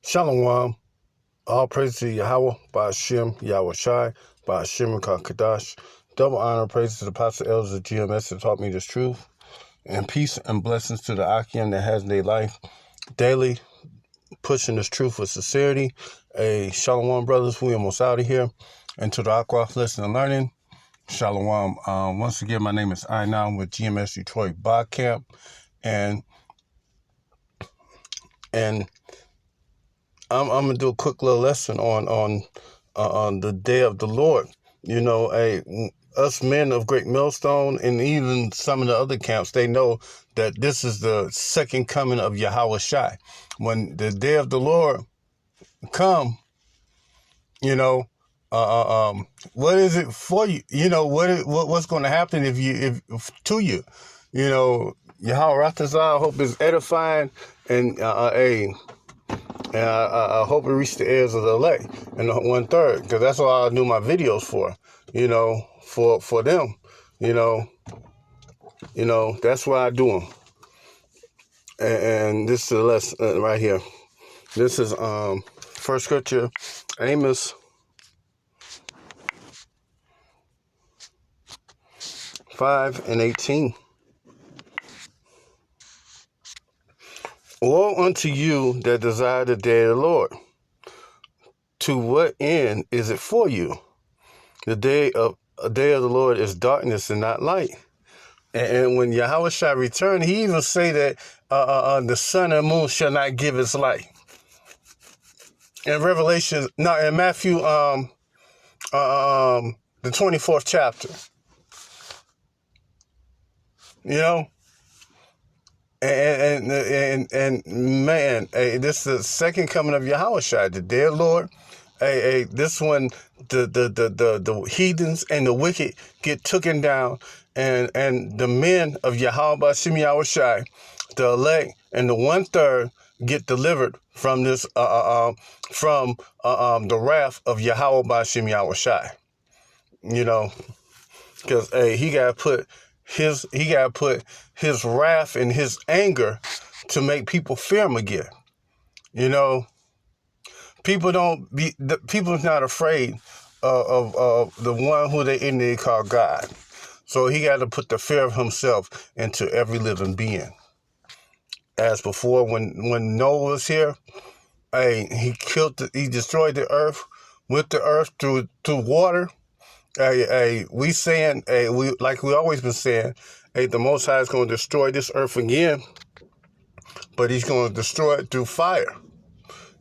Shalom. All praise to Yahweh, Ba'ashem, Yahweh Shai, Ba'ashem, Kadash. Double honor, praise to the apostle elders of GMS that taught me this truth. And peace and blessings to the Akim that has their life daily, pushing this truth with sincerity. Shalom, brothers. We almost out of here. And to the Aqua, listening and learning. Shalom. Once again, my name is I'm with GMS Detroit Bar Camp. And I'm gonna do a quick little lesson on the day of the Lord. You know, us men of Great Millstone and even some of the other camps, they know that this is the second coming of Yahweh Shai. When the day of the Lord come, you know, what is it for you? You know, what's going to happen if to you? You know, Yahweh Ratazah, I hope is edifying and And I hope it reached the ears of the elect and the 1/3, because that's what I do my videos for, you know, for them, you know, that's why I do them. And this is the lesson right here. This is first scripture, Amos 5:18. Woe unto you that desire the day of the Lord. To what end is it for you? A day of the Lord is darkness and not light. And when Yahweh shall return, he even say that the sun and moon shall not give its light. In in Matthew, the 24th chapter. You know, and man, this is the second coming of Yahweh Shai, the day of the Lord. This one, the heathens and the wicked get taken down, and the men of Yahweh Ba'ashem Yahweh Shai, the elect and the 1/3 get delivered from this from the wrath of Yahweh Ba'ashem Yahweh Shai. You know, because he got to put his wrath and his anger to make people fear him again. You know, people's not afraid of the one who they call God. So he got to put the fear of himself into every living being. As before, when Noah was here, he destroyed the earth with the earth through water. We always been saying, the Most High is going to destroy this earth again, but he's going to destroy it through fire.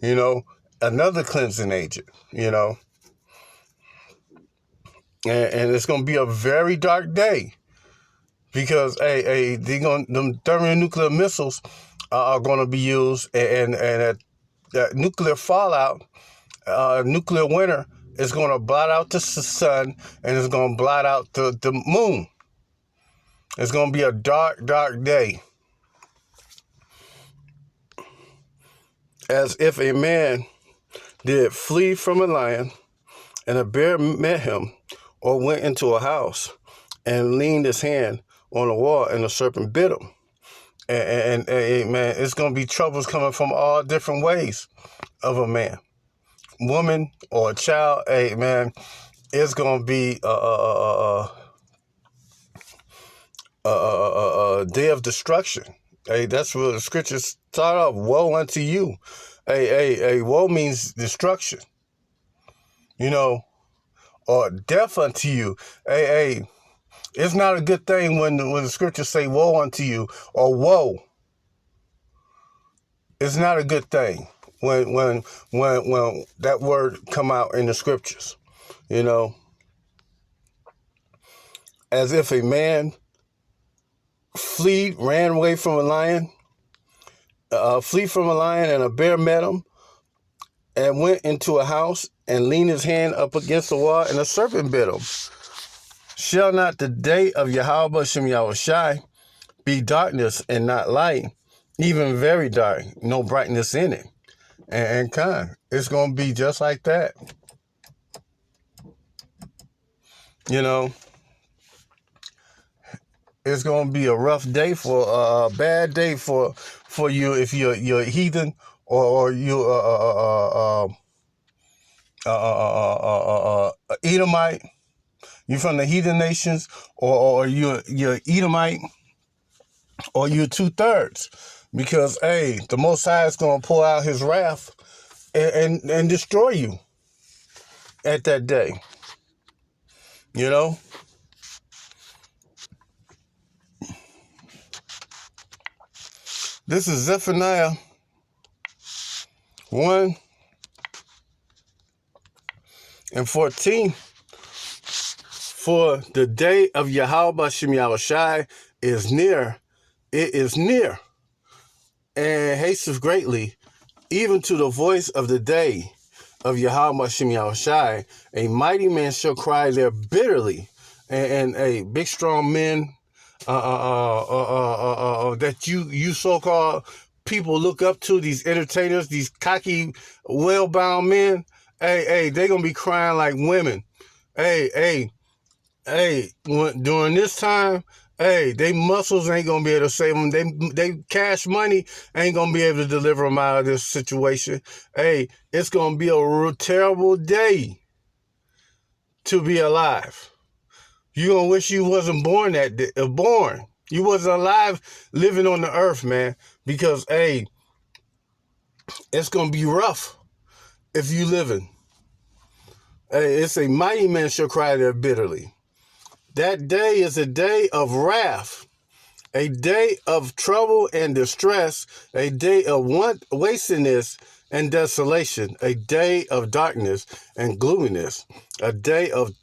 You know, another cleansing agent, you know. And it's going to be a very dark day because, them thermonuclear missiles are going to be used, and that nuclear fallout, nuclear winter is going to blot out the sun, and it's going to blot out the moon. It's going to be a dark, dark day. As if a man did flee from a lion, and a bear met him, or went into a house and leaned his hand on a wall, and a serpent bit him. And man, it's going to be troubles coming from all different ways of a man, woman, or a child. Hey, man, it's going to be a day of destruction. Hey, that's what the scriptures start off. Woe unto you. Hey, woe means destruction. You know, or death unto you. Hey, it's not a good thing when the scriptures say woe unto you or woe. It's not a good thing when that word come out in the scriptures. You know, as if a man ran away from a lion, and a bear met him, and went into a house and leaned his hand up against the wall, and a serpent bit him. Shall not the day of Yahweh Ba'ashem Yahweh Shai be darkness and not light, even very dark, no brightness in it? And it's going to be just like that. You know, It's gonna be a rough day for a bad day for you if you're a heathen or you Edomite. You from the heathen nations, or you're Edomite, or you're 2/3, because hey, the Most High is gonna pour out His wrath and destroy you at that day. You know. This is Zephaniah 1:14. For the day of Yahweh Bashem Yahushai is near. It is near and hasteth greatly, even to the voice of the day of Yahweh Bashem Yahushai. A mighty man shall cry there bitterly, and a big strong men that you so-called people look up to, these entertainers, these cocky, well-bound men. Hey, they gonna be crying like women. Hey, during this time, hey, they muscles ain't gonna be able to save them. They cash money ain't gonna be able to deliver them out of this situation. Hey, it's gonna be a terrible day to be alive. You gonna wish you wasn't born that day, born. You wasn't alive living on the earth, man. Because hey, it's gonna be rough if you living. Hey, it's a mighty man shall cry there bitterly. That day is a day of wrath, a day of trouble and distress, a day of wastiness and desolation, a day of darkness and gloominess, a day of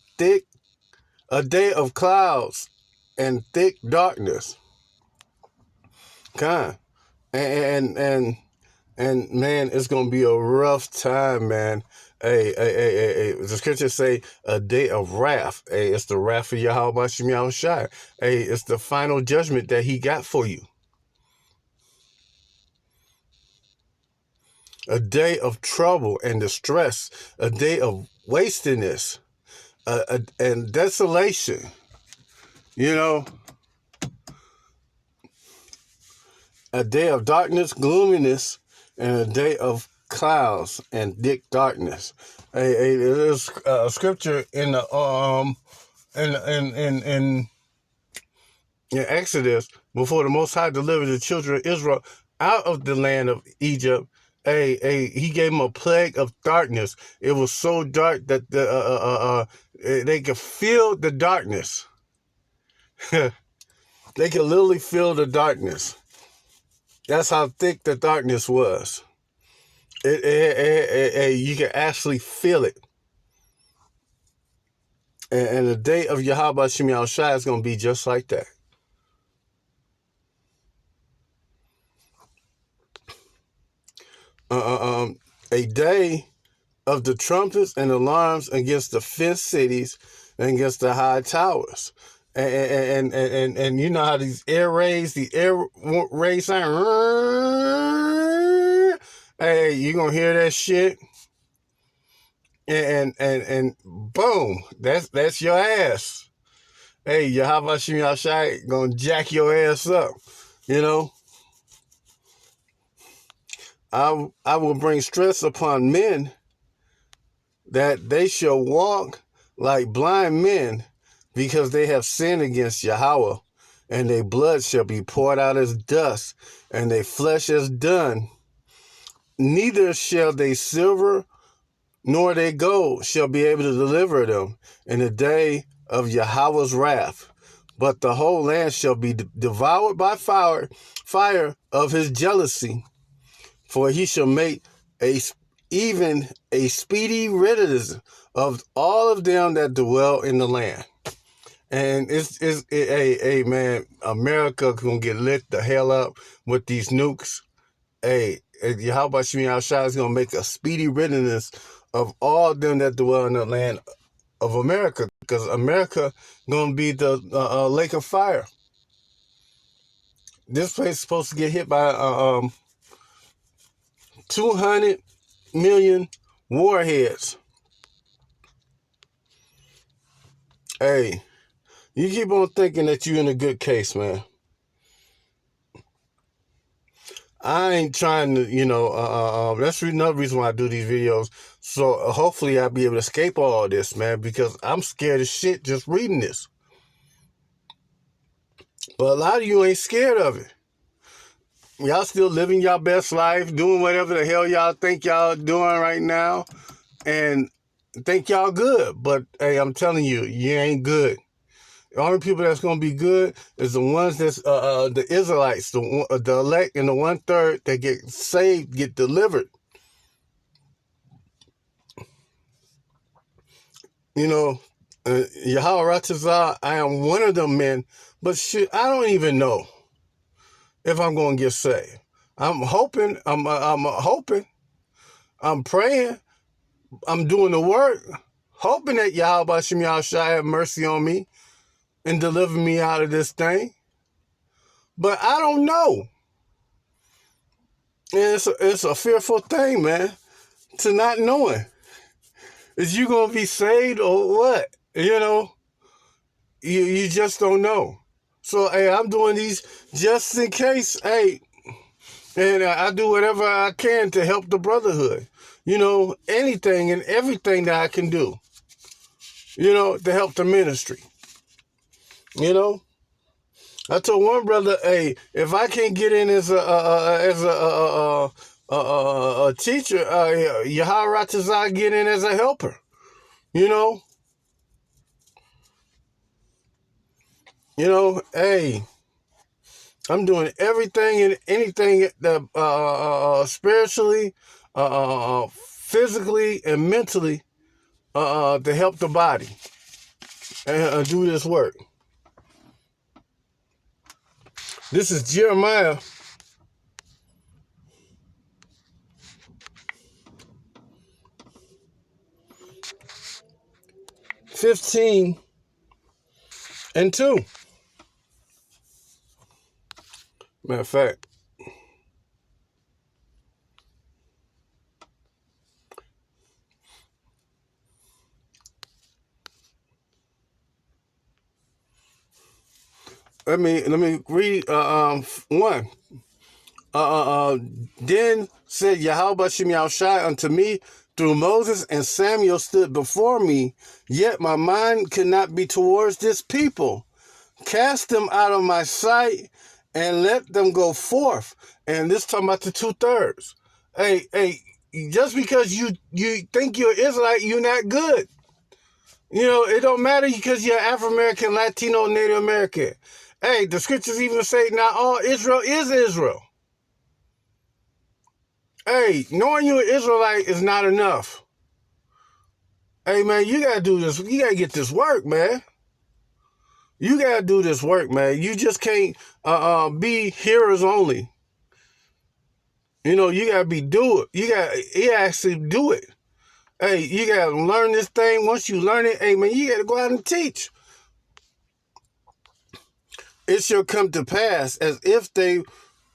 clouds and thick darkness. Kind. And man, it's gonna be a rough time, man. Hey, the scriptures say a day of wrath. Hey, it's the wrath of Yahweh Bashem Yahushai. Hey, it's the final judgment that He got for you. A day of trouble and distress, a day of wastiness, and desolation. You know, a day of darkness, gloominess, and a day of clouds and thick darkness. There's a scripture in the in Exodus, before the Most High delivered the children of Israel out of the land of Egypt. He gave them a plague of darkness. It was so dark that they could feel the darkness. They could literally feel the darkness. That's how thick the darkness was. You can actually feel it. And the day of Yahweh Shem Yahushai is going to be just like that. A day of the trumpets and alarms against the fenced cities and against the high towers. And you know how these air rays sound. Hey, you gonna hear that shit? And boom, that's your ass. Hey, Yahweh Shem Yahushai gonna jack your ass up. You know, I will bring stress upon men, that they shall walk like blind men, because they have sinned against Yahweh, and their blood shall be poured out as dust, and their flesh as dung. Neither shall they silver nor their gold shall be able to deliver them in the day of Yahweh's wrath. But the whole land shall be devoured by fire of His jealousy, for He shall make even a speedy riddance of all of them that dwell in the land. And hey man, America gonna get lit the hell up with these nukes. Hey, Yahweh Shem Yahushai is gonna make a speedy riddance of all them that dwell in the land of America, because America gonna be the lake of fire. This place is supposed to get hit by 200 million warheads. Hey, You keep on thinking that you're in a good case, man. I ain't trying to, that's another reason why I do these videos. So hopefully I'll be able to escape all this, man, because I'm scared as shit just reading this. But a lot of you ain't scared of it. Y'all still living y'all best life, doing whatever the hell y'all think y'all doing right now, and think y'all good. But hey, I'm telling you, you ain't good. The only people that's gonna be good is the ones that's the Israelites, the elect, and the 1/3 that get saved, get delivered. Yahweh Ratazah, I am one of them men, but shit, I don't even know if I'm gonna get saved. I'm hoping. I'm hoping. I'm praying. I'm doing the work, hoping that Yahweh Bashem Yahushua have mercy on me and deliver me out of this thing. But I don't know. And it's a fearful thing, man, to not knowing. Is you gonna be saved or what? You just don't know. So hey, I'm doing these just in case. Hey, and I do whatever I can to help the brotherhood. Anything and everything that I can do. To help the ministry. I told one brother, hey, if I can't get in as a teacher, Yahweh Ratazah get in as a helper. Hey, I'm doing everything and anything that spiritually, physically, and mentally to help the body and do this work. This is Jeremiah 15:2. Matter of fact, let me read one. Then said Yahweh Bashem Yahushua unto me through Moses, and Samuel stood before me, yet my mind could not be towards this people. Cast them out of my sight and let them go forth. And this talking about the 2/3. Hey, just because you think you're Israelite, you're not good. It don't matter because you're Afro-American, Latino, Native American. Hey, the scriptures even say not all Israel is Israel. Hey, knowing you're an Israelite is not enough. Hey, man, you got to do this. You got to get this work, man. You got to do this work, man. You just can't be hearers only. You got to be do it. You actually do it. Hey, you got to learn this thing. Once you learn it, hey, man, you got to go out and teach. It shall come to pass as if they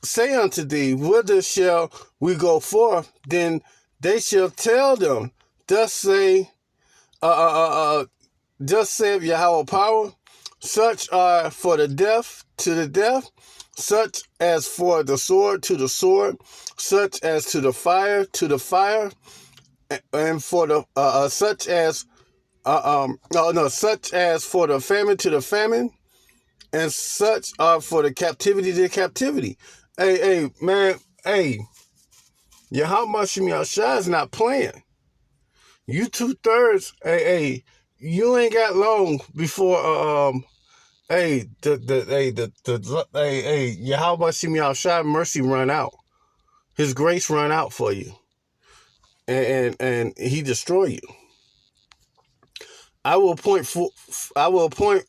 say unto thee, whither shall we go forth? Then they shall tell them, thus saith Yahweh power, such are for the deaf to the deaf, such as for the sword to the sword, such as to the fire to the fire, and for the such as for the famine to the famine, and such are for the captivity to captivity. Hey, man, hey, Yahweh Bashem Yahushua is not playing. You 2/3, hey, you ain't got long before Yahweh Bashem Yahushua mercy run out. His grace run out for you. And he destroy you. I will appoint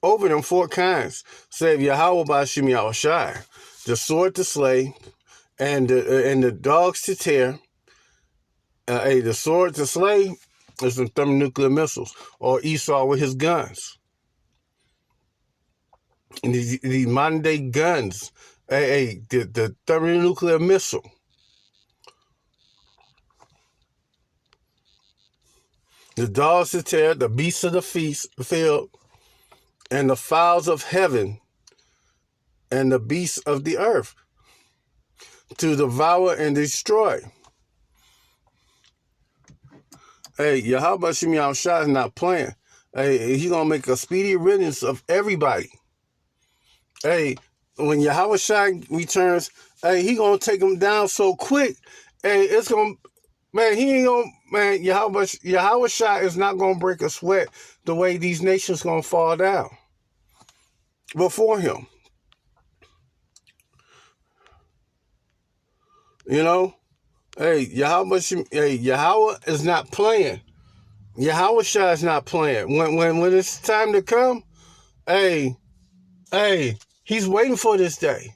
over them 4 kinds, save Yahweh Bashem Yahushua, the sword to slay, and the dogs to tear. The sword to slay is the thermonuclear missiles, or Esau with his guns. And these modern day guns, the thermonuclear missile. The dogs to tear, the beasts of the field, and the fowls of heaven and the beasts of the earth to devour and destroy. Hey, Yahweh Shem Yahushua is not playing. Hey, he's going to make a speedy riddance of everybody. Hey, when Yahweh Shai returns, hey, he going to take them down so quick. Hey, it's going to, man, he ain't going to, man, Yahweh Shai is not going to break a sweat the way these nations going to fall down before him. You know? Hey, Yahweh is not playing. Yahweh Shai is not playing. When it's time to come, hey, he's waiting for this day.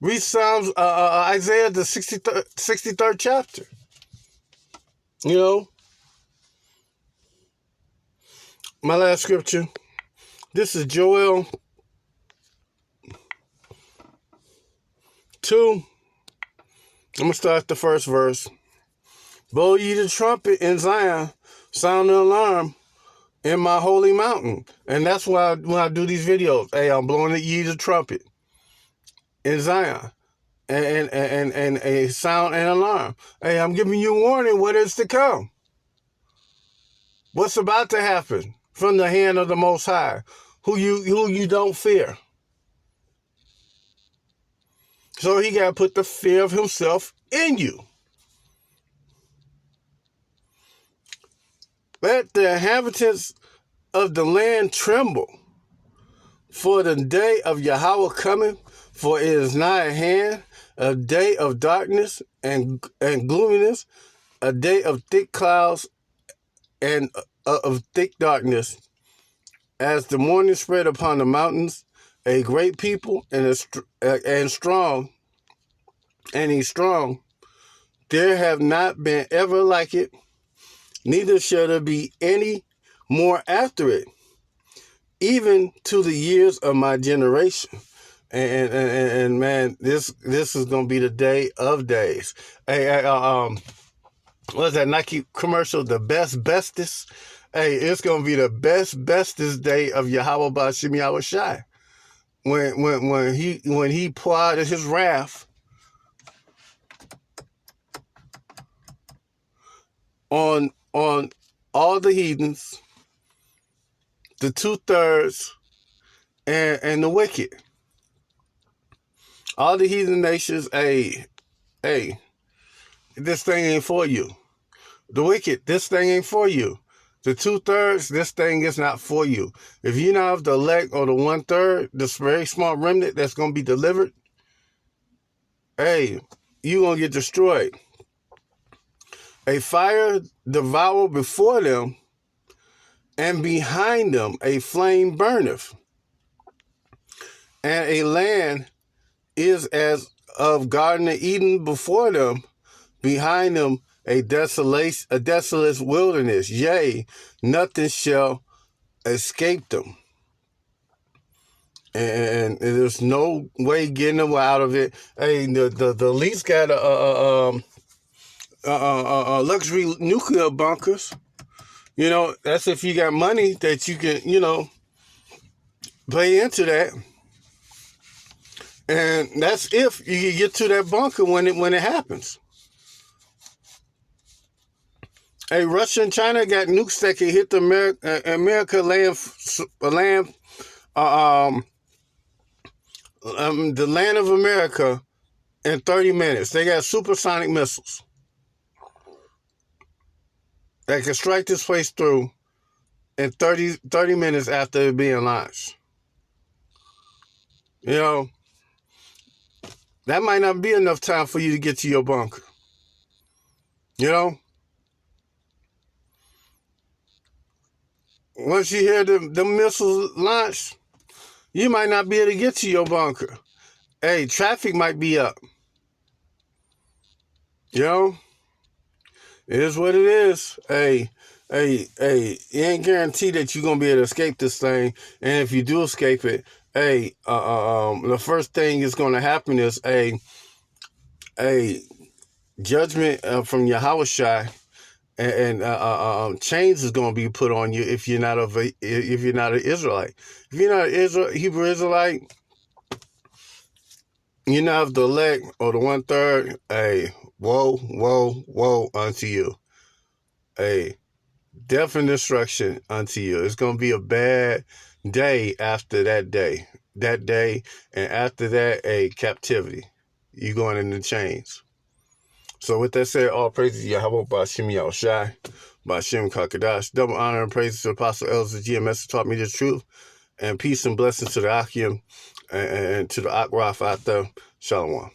Read Psalms, Isaiah, the 63rd chapter. You know? My last scripture. This is Joel 2. I'm going to start the first verse. Blow ye the trumpet in Zion, sound the alarm in my holy mountain. And that's why when I do these videos, hey, I'm blowing ye the trumpet in Zion. And a sound and alarm. Hey, I'm giving you warning what is to come. What's about to happen from the hand of the Most High, who you don't fear. So he got to put the fear of himself in you. Let the inhabitants of the land tremble, for the day of Yahweh coming, for it is nigh at hand, a day of darkness and gloominess, a day of thick clouds and of thick darkness, as the morning spread upon the mountains, a great people and strong, and he's strong. There have not been ever like it, neither shall there be any more after it, even to the years of my generation. And man, this is gonna be the day of days. Hey, what's that Nike commercial? The bestest. Hey, it's gonna be the bestest day of Yahweh B'Shem Yahushai. When he poured out his wrath on all the heathens, the 2/3, and the wicked. All the heathen nations, hey, this thing ain't for you. The wicked, this thing ain't for you. The 2/3, this thing is not for you. If you're not of the elect or the 1/3, this very small remnant that's going to be delivered, hey, you're going to get destroyed. A fire devour before them, and behind them a flame burneth. And a land is as of Garden of Eden before them, behind them a desolate wilderness. Yea, nothing shall escape them. And there's no way getting them out of it. Hey, the least got luxury nuclear bunkers. You know, that's if you got money that you can, pay into that. And that's if you can get to that bunker when it happens. Hey, Russia and China got nukes that can hit the America the land of America in 30 minutes. They got supersonic missiles that can strike this place through in 30 minutes after it being launched. You know, that might not be enough time for you to get to your bunker. You know? Once you hear the missiles launch, you might not be able to get to your bunker. Hey, traffic might be up. You know? It is what it is. Hey, it ain't guaranteed that you're going to be able to escape this thing. And if you do escape it, hey, the first thing is going to happen is a judgment from Yahushai, and chains is going to be put on you if you're not if you're not an Israelite. If you're not an Hebrew Israelite, you're not of the elect or the 1/3. Hey, woe, woe, woe unto you. Hey, death and destruction unto you. It's going to be a bad day after that day. That day, and after that, a captivity. You going into chains. So with that said, all praises Yahweh Ba'Shem Yahushai, Ba'Shem Kakadash. Double honor and praises to Apostle Elders of GMS who taught me the truth. And peace and blessings to the Akim and to the Akraf out there. Shalom.